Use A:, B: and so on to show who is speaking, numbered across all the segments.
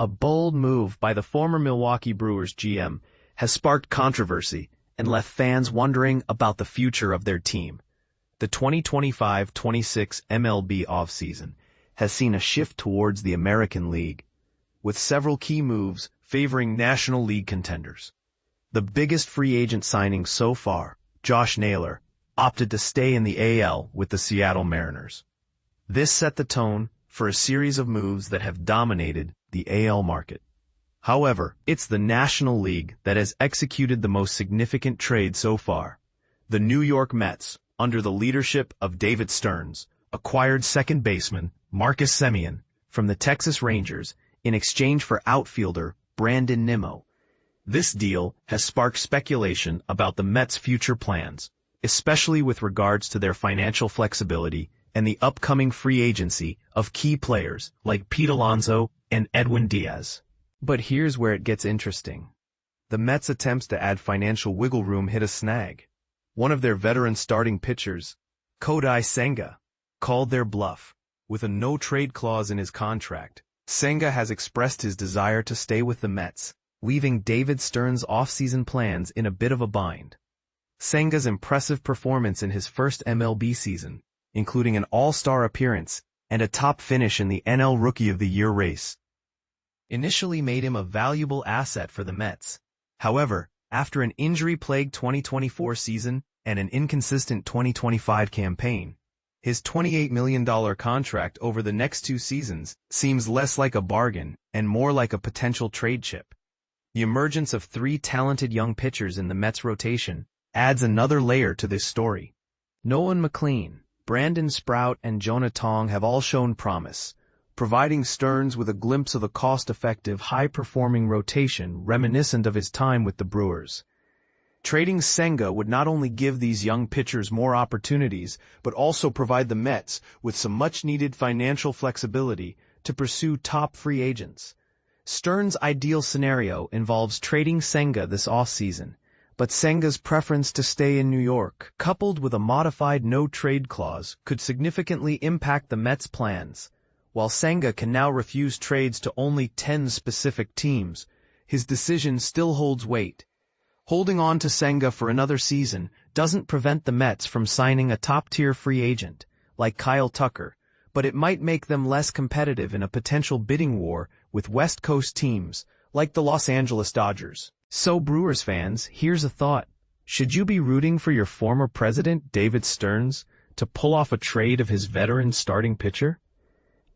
A: A bold move by the former Milwaukee Brewers GM has sparked controversy and left fans wondering about the future of their team. The 2025-26 MLB offseason has seen a shift towards the American League, with several key moves favoring National League contenders. The biggest free agent signing so far, Josh Naylor, opted to stay in the AL with the Seattle Mariners. This set the tone for a series of moves that have dominated the AL market. However, it's the National League that has executed the most significant trade so far. The New York Mets, under the leadership of David Stearns, acquired second baseman Marcus Semien from the Texas Rangers in exchange for outfielder Brandon Nimmo. This deal has sparked speculation about the Mets' future plans, especially with regards to their financial flexibility and the upcoming free agency of key players like Pete Alonso and Edwin Diaz. But here's where it gets interesting. The Mets' attempts to add financial wiggle room hit a snag. One of their veteran starting pitchers, Kodai Senga, called their bluff. With a no-trade clause in his contract, Senga has expressed his desire to stay with the Mets, leaving David Stearns' offseason plans in a bit of a bind. Senga's impressive performance in his first MLB season, including an all-star appearance and a top finish in the NL Rookie of the Year race, initially made him a valuable asset for the Mets. However, after an injury-plagued 2024 season and an inconsistent 2025 campaign, his $28 million contract over the next 2 seasons seems less like a bargain and more like a potential trade chip. The emergence of 3 talented young pitchers in the Mets rotation adds another layer to this story. Nolan, McLean, Brandon Sproat, and Jonah Tong have all shown promise, providing Stearns with a glimpse of a cost-effective, high-performing rotation reminiscent of his time with the Brewers. Trading Senga would not only give these young pitchers more opportunities, but also provide the Mets with some much-needed financial flexibility to pursue top free agents. Stearns' ideal scenario involves trading Senga this offseason, but Senga's preference to stay in New York, coupled with a modified no-trade clause, could significantly impact the Mets' plans. While Senga can now refuse trades to only 10 specific teams, his decision still holds weight. Holding on to Senga for another season doesn't prevent the Mets from signing a top-tier free agent, like Kyle Tucker, but it might make them less competitive in a potential bidding war with West Coast teams, like the Los Angeles Dodgers. So Brewers fans, here's a thought. Should you be rooting for your former president, David Stearns, to pull off a trade of his veteran starting pitcher?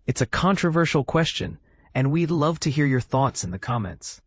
A: It's a controversial question, and we'd love to hear your thoughts in the comments.